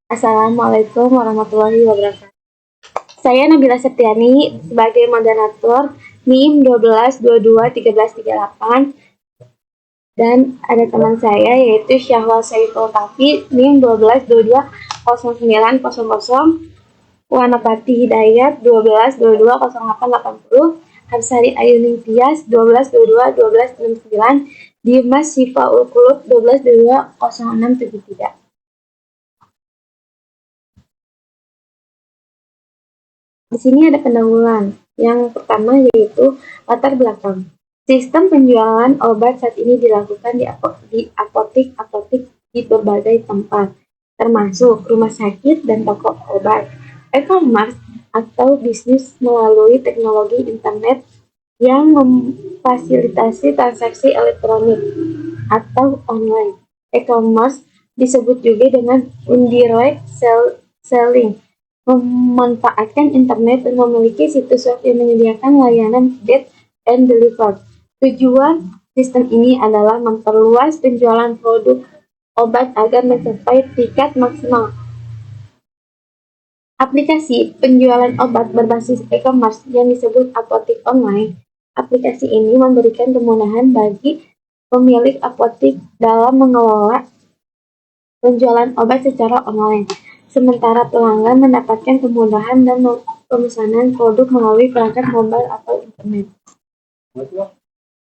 Assalamualaikum warahmatullahi wabarakatuh. Saya Nabila Septiani sebagai moderator NIM 12221338 dan ada teman saya yaitu Syahwal Saiful Kafi NIM 12220900, Wanapati Hidayat 12220880, Harsari Ayuning Tias 12221269, Dimas Syifaul Qulub 12220673. Di sini ada pendahuluan. Yang pertama yaitu latar belakang. Sistem penjualan obat saat ini dilakukan di apotik-apotik di berbagai tempat, termasuk rumah sakit dan toko obat. E-commerce atau bisnis melalui teknologi internet yang memfasilitasi transaksi elektronik atau online. E-commerce disebut juga dengan indirect selling, memanfaatkan internet dan memiliki situs web yang menyediakan layanan get and deliver. Tujuan sistem ini adalah memperluas penjualan produk obat agar mencapai tingkat maksimal. Aplikasi penjualan obat berbasis e-commerce yang disebut apotik online. Aplikasi ini memberikan kemudahan bagi pemilik apotik dalam mengelola penjualan obat secara online. Sementara pelanggan mendapatkan kemudahan dan pemesanan produk melalui perangkat mobile atau internet.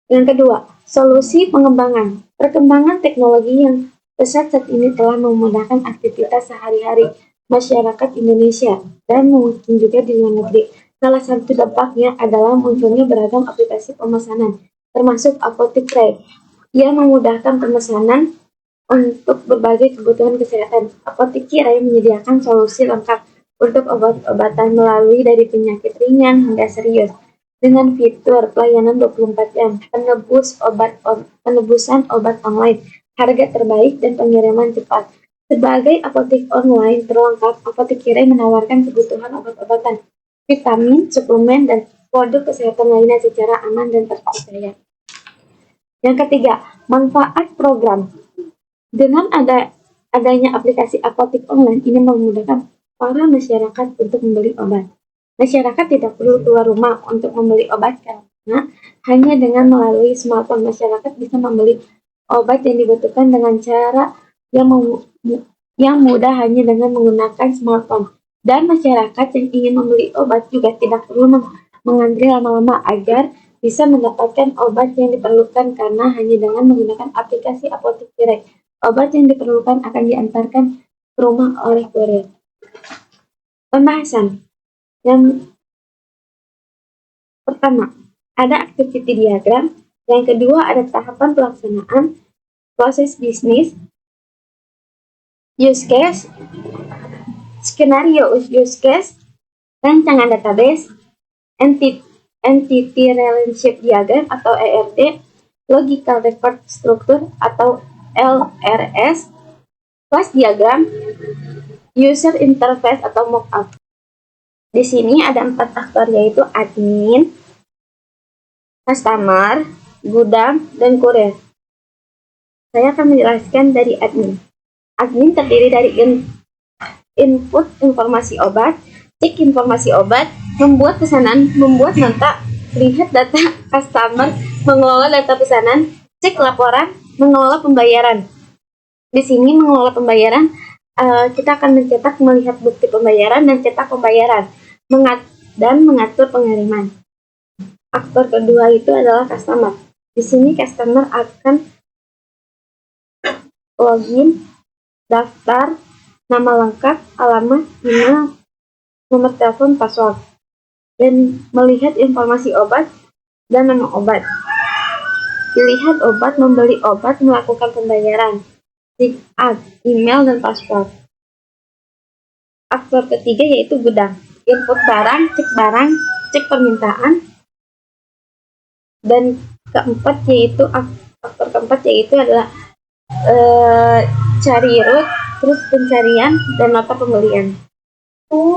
Yang kedua, solusi pengembangan. Perkembangan teknologi yang pesat saat ini telah memudahkan aktivitas sehari-hari masyarakat Indonesia dan mungkin juga di luar negeri. Salah satu dampaknya adalah munculnya beragam aplikasi pemesanan, termasuk Apotik Pray, yang memudahkan pemesanan untuk berbagai kebutuhan kesehatan. Apotik Kirai menyediakan solusi lengkap untuk obat-obatan melalui dari penyakit ringan hingga serius. Dengan fitur pelayanan 24 jam, penebusan obat online, harga terbaik, dan pengiriman cepat. Sebagai apotik online terlengkap, Apotik Kirai menawarkan kebutuhan obat-obatan, vitamin, suplemen, dan produk kesehatan lainnya secara aman dan terpercaya. Yang ketiga, manfaat program. Dengan adanya aplikasi apotik online, ini memudahkan para masyarakat untuk membeli obat. Masyarakat tidak perlu keluar rumah untuk membeli obat karena hanya dengan melalui smartphone masyarakat bisa membeli obat yang dibutuhkan dengan cara yang mudah hanya dengan menggunakan smartphone. Dan masyarakat yang ingin membeli obat juga tidak perlu mengantri lama-lama agar bisa mendapatkan obat yang diperlukan karena hanya dengan menggunakan aplikasi Apotik Kirai. Obat yang diperlukan akan diantarkan ke rumah oleh kurir. Pembahasan. Yang pertama, ada activity diagram. Yang kedua, ada tahapan pelaksanaan, proses bisnis, use case, skenario use case, rancangan database, entity relationship diagram atau ERD, logical record structure atau LRS, class diagram, user interface atau mockup. Di sini ada 4 aktor yaitu admin, customer, gudang, dan kurir. Saya akan menjelaskan dari admin. Admin terdiri dari input informasi obat, cek informasi obat, membuat pesanan, membuat nota, lihat data customer, mengelola data pesanan, cek laporan, mengelola pembayaran. Di sini mengelola pembayaran, kita akan mencetak, melihat bukti pembayaran dan cetak pembayaran, dan mengatur pengiriman. Aktor kedua itu adalah customer. Di sini customer akan login, daftar, nama lengkap, alamat, email, nomor telepon, password, dan melihat informasi obat dan nama obat. Dilihat obat, membeli obat, melakukan pembayaran, check out, email, dan password. Aktor ketiga yaitu gudang. Input barang, cek permintaan. Dan aktor keempat yaitu adalah cari root, terus pencarian, dan nota pembelian.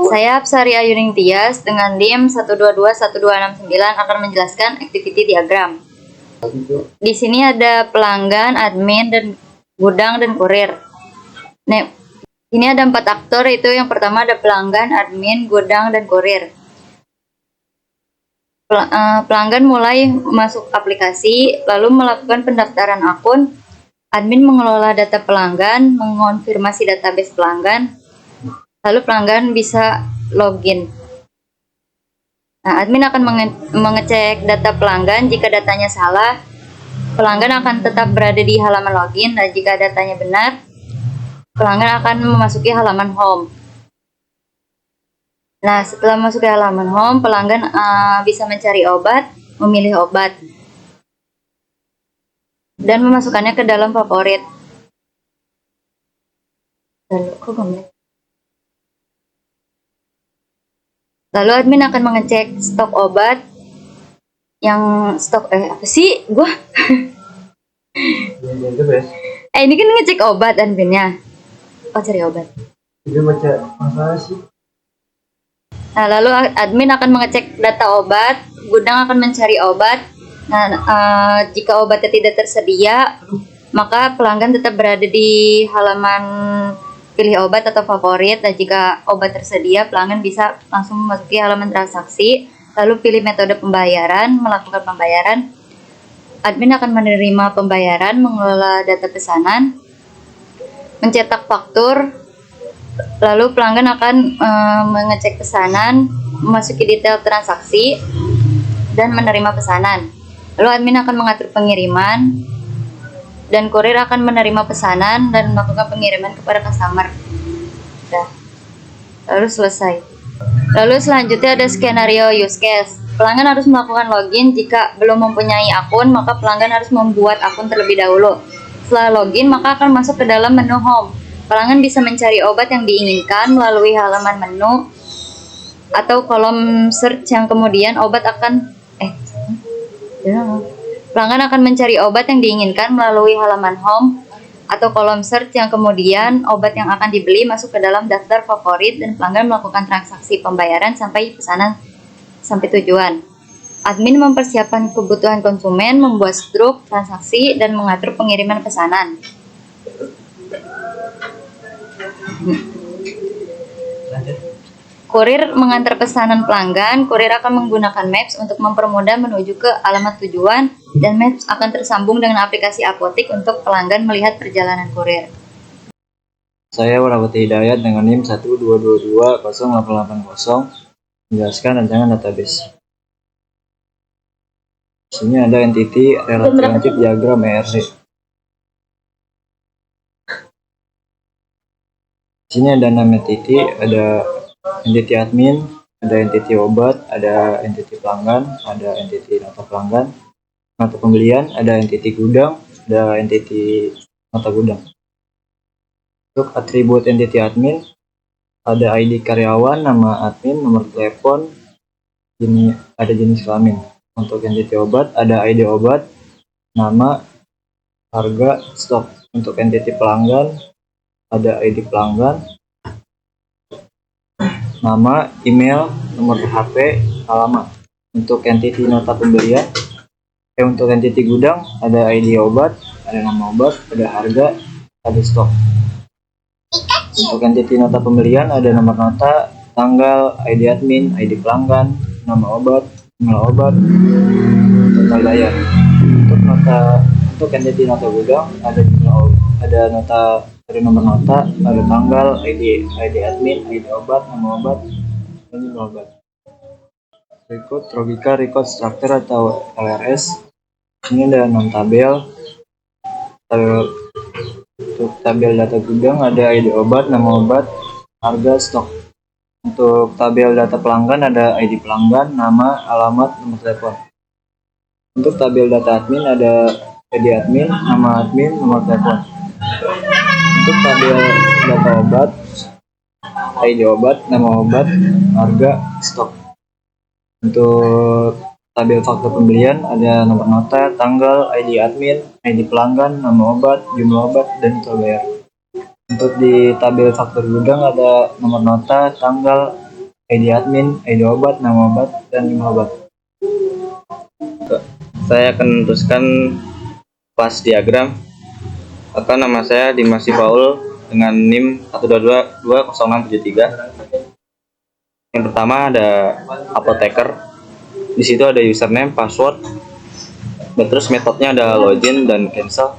Saya Harsari Ayuning Tias dengan NIM 1221269 akan menjelaskan activity diagram. Di sini ada pelanggan, admin, dan gudang, dan kurir. Ini ada 4 aktor, itu yang pertama ada pelanggan, admin, gudang, dan kurir. Pelanggan mulai masuk aplikasi, lalu melakukan pendaftaran akun. Admin mengelola data pelanggan, mengonfirmasi database pelanggan, lalu pelanggan bisa login. Nah, admin akan mengecek data pelanggan. Jika datanya salah, pelanggan akan tetap berada di halaman login, dan jika datanya benar, pelanggan akan memasuki halaman home. Nah, setelah masuk ke halaman home, pelanggan bisa mencari obat, memilih obat, dan memasukkannya ke dalam favorit. Lalu admin akan mengecek stok obat yang stok apa sih? Gua ini kan ngecek obat adminnya. Oh, cari obat. Dia baca masalah sih. Nah, lalu admin akan mengecek data obat, gudang akan mencari obat. Nah, jika obatnya tidak tersedia, maka pelanggan tetap berada di halaman pilih obat atau favorit. Dan jika obat tersedia, pelanggan bisa langsung memasuki halaman transaksi, lalu pilih metode pembayaran, melakukan pembayaran. Admin akan menerima pembayaran, mengelola data pesanan, mencetak faktur, lalu pelanggan akan mengecek pesanan, memasuki detail transaksi, dan menerima pesanan. Lalu admin akan mengatur pengiriman, dan kurir akan menerima pesanan dan melakukan pengiriman kepada customer. Udah. Lalu selesai. Lalu selanjutnya ada skenario use case. Pelanggan harus melakukan login. Jika belum mempunyai akun, maka pelanggan harus membuat akun terlebih dahulu. Setelah login, maka akan masuk ke dalam menu home. Pelanggan bisa mencari obat yang diinginkan melalui halaman menu atau kolom search yang kemudian pelanggan akan mencari obat yang diinginkan melalui halaman home atau kolom search yang kemudian obat yang akan dibeli masuk ke dalam daftar favorit dan pelanggan melakukan transaksi pembayaran sampai pesanan sampai tujuan. Admin mempersiapkan kebutuhan konsumen, membuat struk transaksi, dan mengatur pengiriman pesanan. Kurir mengantar pesanan pelanggan. Kurir akan menggunakan Maps untuk mempermudah menuju ke alamat tujuan, dan Maps akan tersambung dengan aplikasi apotik untuk pelanggan melihat perjalanan kurir. Saya Warawati Hidayat dengan NIM 122208880 menjelaskan rancangan database. Di sini ada entity relationship diagram ERD. Di sini ada 6 entity, ada entity admin, ada entity obat, ada entity pelanggan, ada entity nota pelanggan, nota pembelian, ada entity gudang, ada entity nota gudang. Untuk atribut entity admin, ada ID karyawan, nama admin, nomor telepon, ada jenis kelamin. Untuk entity obat, ada ID obat, nama, harga, stok. Untuk entity pelanggan, ada ID pelanggan, nama, email, nomor HP, alamat. Untuk entity nota pembelian, untuk entity gudang, ada ID obat, ada nama obat, ada harga, ada stok. Untuk entity nota pembelian, ada nomor nota, tanggal, ID admin, ID pelanggan, nama obat, jumlah obat, total bayar. Untuk entity nota gudang, ada nota, ada nomor nota, ada tanggal, ID admin, ID obat, nama obat, dan jumlah obat. Record logika, record structure atau LRS. Ini ada 6 tabel. Untuk tabel data gudang ada ID obat, nama obat, harga, stok. Untuk tabel data pelanggan ada ID pelanggan, nama, alamat, nomor telepon. Untuk tabel data admin ada ID admin, nama admin, nomor telepon. Untuk tabel data obat, ID obat, nama obat, harga, stok. Untuk tabel faktur pembelian ada nomor nota, tanggal, ID admin, ID pelanggan, nama obat, jumlah obat, dan total bayar. Untuk di tabel faktur gudang ada nomor nota, tanggal, ID admin, ID obat, nama obat, dan jumlah obat. Saya akan meneruskan kelas diagram. Nama saya Dimas Paul, dengan NIM 122200673. Yang pertama ada apoteker. Di situ ada username, password, dan terus metodenya ada login dan cancel.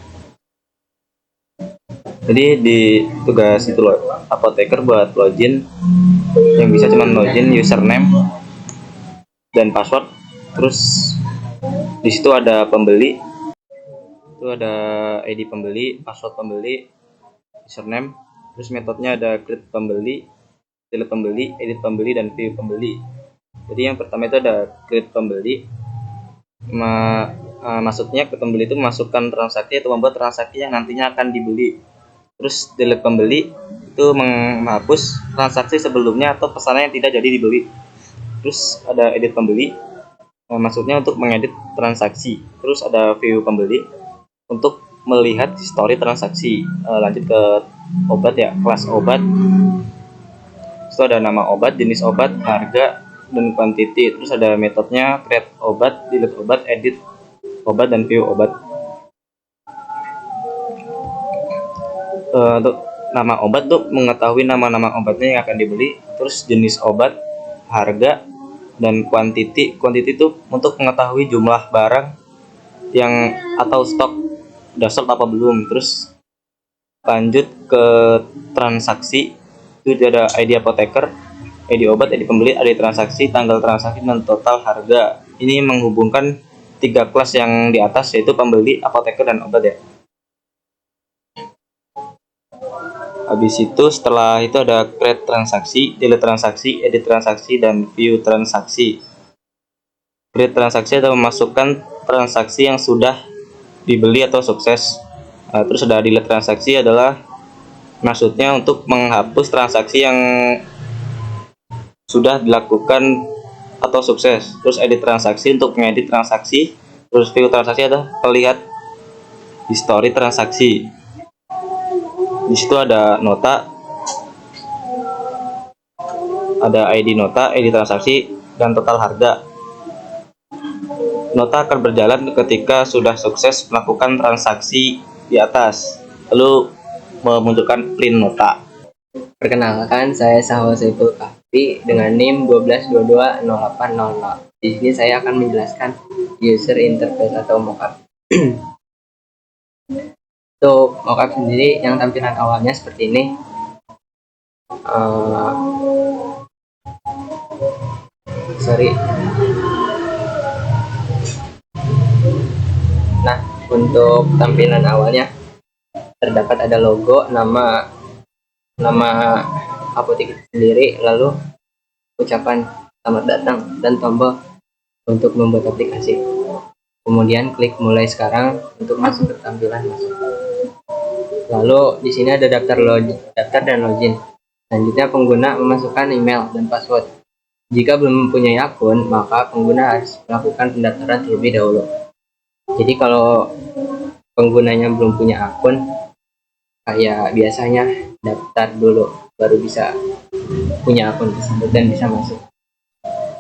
Jadi di tugas itu loh, apoteker buat login, yang bisa cuma login username dan password. Terus di situ ada pembeli, itu ada ID pembeli, password pembeli, username. Terus metodenya ada create pembeli, delete pembeli, edit pembeli, dan view pembeli. Jadi yang pertama itu ada create pembeli. Maksudnya create pembeli itu memasukkan transaksi atau membuat transaksi yang nantinya akan dibeli. Terus delete pembeli itu menghapus transaksi sebelumnya atau pesanan yang tidak jadi dibeli. Terus ada edit pembeli, maksudnya untuk mengedit transaksi. Terus ada view pembeli untuk melihat histori transaksi. Lanjut ke obat ya, kelas obat. Terus ada nama obat, jenis obat, harga, dan quantity. Terus ada metodenya create obat, delete obat, edit obat, dan view obat. Untuk nama obat tuh mengetahui nama-nama obatnya yang akan dibeli. Terus jenis obat, harga, dan quantity. Quantity itu untuk mengetahui jumlah barang yang atau stok, udah stok apa belum. Terus lanjut ke transaksi, itu ada ID apoteker, ID obat, ID pembeli, ID transaksi, tanggal transaksi, dan total harga. Ini menghubungkan 3 kelas yang di atas, yaitu pembeli, apoteker, dan obat ya. Habis itu setelah itu ada create transaksi, delete transaksi, edit transaksi, dan view transaksi. Create transaksi adalah memasukkan transaksi yang sudah dibeli atau sukses. Terus ada delete transaksi adalah maksudnya untuk menghapus transaksi yang sudah dilakukan atau sukses. Terus edit transaksi untuk mengedit transaksi. Terus view transaksi adalah melihat histori transaksi. Di situ ada nota, ada ID nota, ID transaksi, dan total harga. Nota akan berjalan ketika sudah sukses melakukan transaksi di atas, lalu memunculkan print nota. Perkenalkan, saya Sahwa Saiful Kahfi dengan NIM 12220800. Di sini saya akan menjelaskan user interface atau mockup. Untuk mockup sendiri, yang tampilan awalnya seperti ini. Nah, untuk tampilan awalnya terdapat ada logo, nama apotek sendiri, lalu ucapan selamat datang, dan tombol untuk membuat aplikasi. Kemudian klik mulai sekarang untuk masuk ke tampilan masuk. Lalu di sini ada daftar dan login. Selanjutnya pengguna memasukkan email dan password. Jika belum mempunyai akun, maka pengguna harus melakukan pendaftaran terlebih dahulu. Jadi kalau penggunanya belum punya akun, kayak biasanya daftar dulu baru bisa punya akun tersebut dan bisa masuk.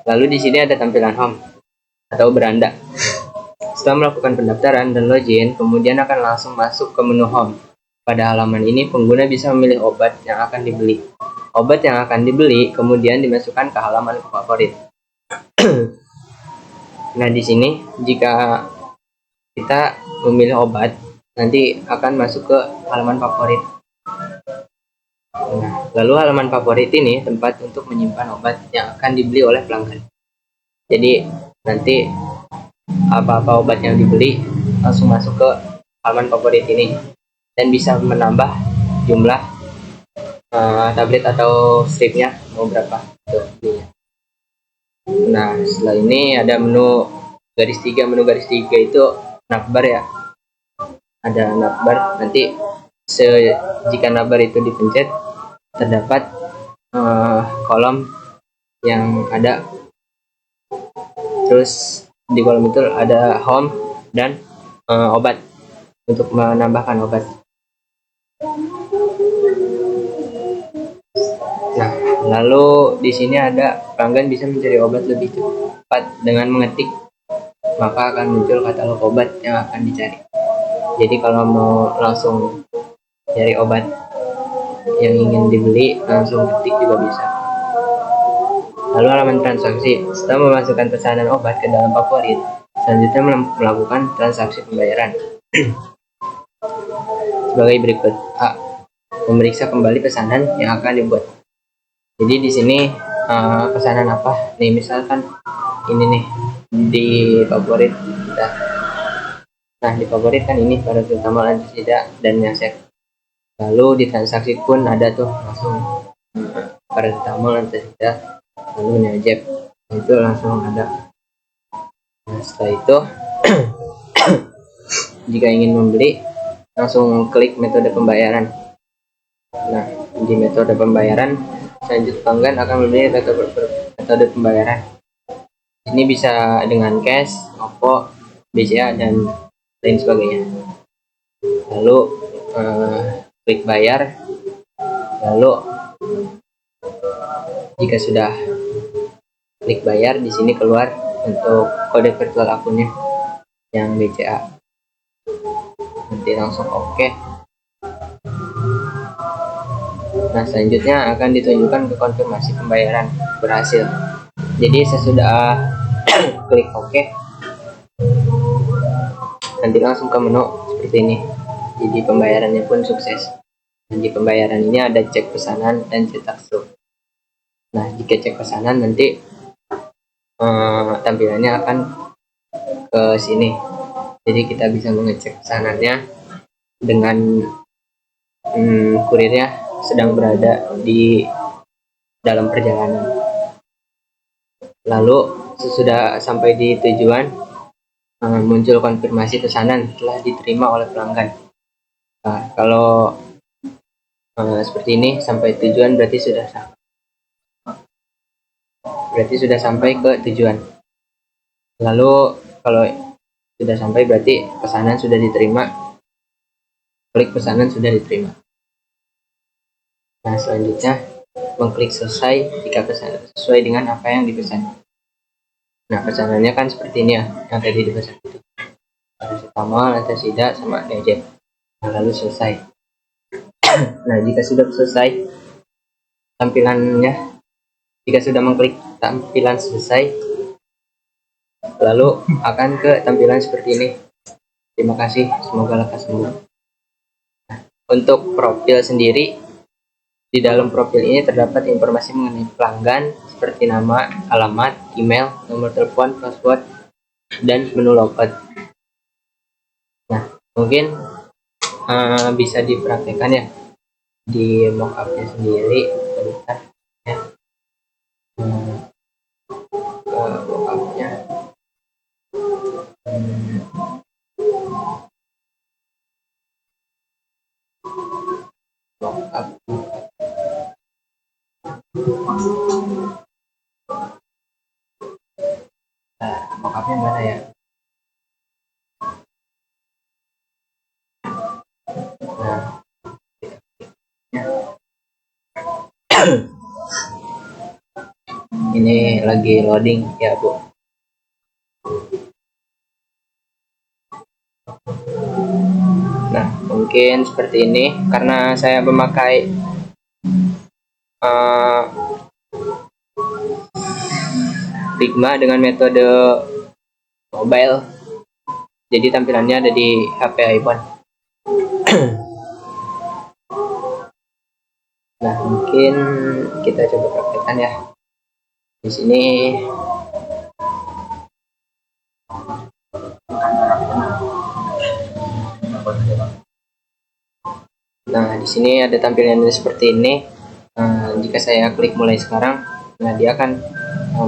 Lalu di sini ada tampilan home atau beranda. Setelah melakukan pendaftaran dan login, kemudian akan langsung masuk ke menu home. Pada halaman ini, pengguna bisa memilih obat yang akan dibeli. Obat yang akan dibeli kemudian dimasukkan ke halaman favorit. Nah, di sini jika kita memilih obat, nanti akan masuk ke halaman favorit. Nah, lalu halaman favorit ini tempat untuk menyimpan obat yang akan dibeli oleh pelanggan. Jadi nanti apa-apa obat yang dibeli langsung masuk ke halaman favorit ini dan bisa menambah jumlah tablet atau stripnya mau berapa untuk belinya. Nah, setelah ini ada menu garis 3. Menu garis 3 itu navbar ya, ada navbar. Nanti jika navbar itu dipencet, terdapat kolom yang ada, terus di kolom itu ada home dan obat untuk menambahkan obat. Nah, lalu di sini ada pelanggan bisa mencari obat lebih cepat dengan mengetik, maka akan muncul katalog obat yang akan dicari. Jadi kalau mau langsung cari obat yang ingin dibeli langsung ketik juga bisa. Lalu halaman transaksi. Setelah memasukkan pesanan obat ke dalam favorit, selanjutnya melakukan transaksi pembayaran. Sebagai berikut: A. Memeriksa kembali pesanan yang akan dibuat. Jadi di sini pesanan apa? Nih misalkan ini nih di favorit kita. Nah di favorit kan ini paracetamol, antasida, dan Yasek. Lalu di transaksi pun ada tuh langsung paracetamol, antasida, lalu Neojeb. Itu langsung ada. Nah setelah itu jika ingin membeli langsung klik metode pembayaran. Nah di metode pembayaran selanjutnya pelanggan akan memilih metode pembayaran. Ini bisa dengan cash, OVO, BCA, dan lain sebagainya. Lalu klik bayar. Lalu jika sudah klik bayar, di sini keluar untuk kode virtual akunnya yang BCA. Nanti langsung oke. Nah selanjutnya akan ditunjukkan ke konfirmasi pembayaran berhasil. Jadi sesudah klik oke, nanti langsung ke menu seperti ini. Jadi pembayarannya pun sukses. Dan di pembayaran ini ada cek pesanan dan cetak struk. Nah jika cek pesanan nanti tampilannya akan ke sini. Jadi kita bisa mengecek pesanannya dengan kurirnya sedang berada di dalam perjalanan. Lalu sesudah sampai di tujuan, muncul konfirmasi pesanan telah diterima oleh pelanggan. Nah, kalau seperti ini sampai tujuan berarti sudah sampai ke tujuan. Lalu kalau sudah sampai berarti pesanan sudah diterima. Klik pesanan sudah diterima. Nah selanjutnya mengklik selesai jika pesanan sesuai dengan apa yang dipesan. Nah pesanannya kan seperti ini ya, yang tadi dipesan itu paracetamol, antasida, sama Neojeb. Nah lalu selesai. Nah jika sudah selesai tampilannya, jika sudah mengklik tampilan selesai, lalu akan ke tampilan seperti ini. Terima kasih, semoga lekas sembuh. Nah, untuk profil sendiri, di dalam profil ini terdapat informasi mengenai pelanggan seperti nama, alamat, email, nomor telepon, password, dan menu logout. Nah, mungkin bisa dipraktekkan ya di mockupnya sendiri. Bentar ya. Mockupnya. Mockup. Mockupnya mana ya? Nah, ini lagi loading ya Bu. Nah mungkin seperti ini karena saya memakai Figma dengan metode mobile, jadi tampilannya ada di HP iPhone. Nah mungkin kita coba praktekkan ya di sini. Nah di sini ada tampilannya seperti ini. Jika saya klik mulai sekarang, nah dia akan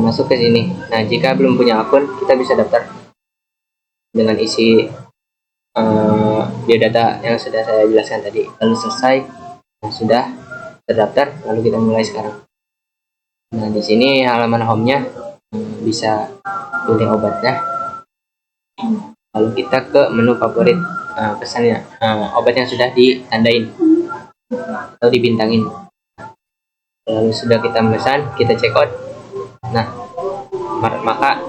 masuk ke sini. Nah jika belum punya akun, kita bisa daftar dengan isi biodata yang sudah saya jelaskan tadi. Lalu selesai, nah, sudah terdaftar. Lalu kita mulai sekarang. Nah di sini halaman home-nya bisa pilih obatnya. Lalu kita ke menu favorit, pesannya obat yang sudah ditandain atau dibintangin. Lalu sudah kita memesan, kita check out. Nah maka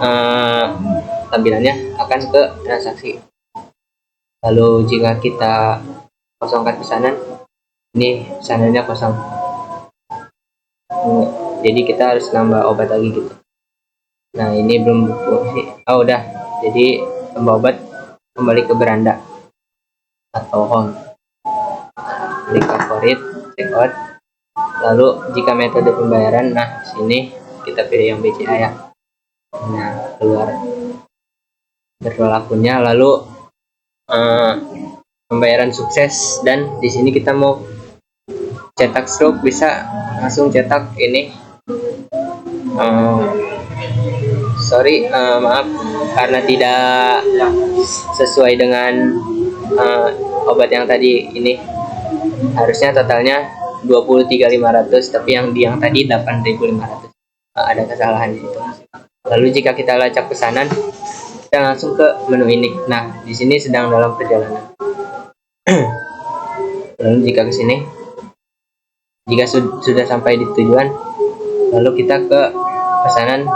tampilannya akan ke transaksi. Lalu jika kita kosongkan pesanan, ini pesanannya kosong. Jadi kita harus nambah obat lagi gitu. Nah ini belum berfungsi. Oh udah, jadi tambah obat, kembali ke beranda atau home, klik favorit, check out. Lalu jika metode pembayaran, nah sini kita pilih yang BCA ya. Nah keluar berlakunya, lalu pembayaran sukses, dan di sini kita mau cetak stroke bisa langsung cetak ini. Maaf karena tidak sesuai dengan obat yang tadi. Ini harusnya totalnya 23.500, tapi yang tadi 8.500. Ada kesalahan di situ. Lalu jika kita lacak pesanan, kita langsung ke menu ini. Nah di sini sedang dalam perjalanan. Lalu jika ke sini, jika sudah sampai di tujuan, lalu kita ke pesanan,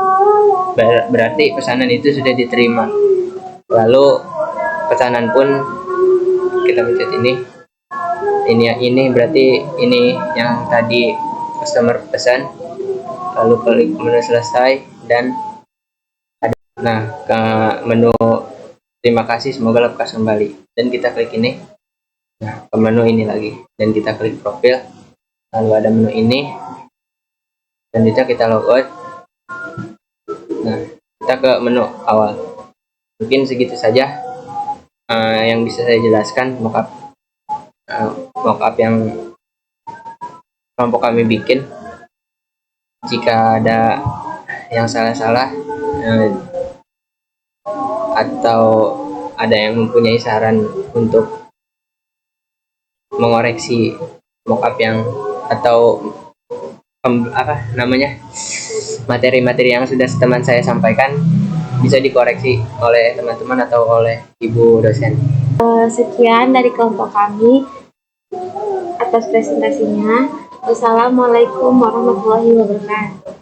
berarti pesanan itu sudah diterima. Lalu pesanan pun kita pencet ini berarti ini yang tadi customer pesan. Lalu klik menu selesai dan ada, nah ke menu terima kasih, semoga lekas kembali, dan kita klik ini. Nah ke menu ini lagi dan kita klik profil, lalu ada menu ini, dan kita logout. Nah kita ke menu awal. Mungkin segitu saja yang bisa saya jelaskan mockup yang kelompok kami bikin. Jika ada yang salah-salah atau ada yang mempunyai saran untuk mengoreksi mockup yang atau materi-materi yang sudah teman saya sampaikan, bisa dikoreksi oleh teman-teman atau oleh ibu dosen. Sekian dari kelompok kami atas presentasinya. Wassalamualaikum warahmatullahi wabarakatuh.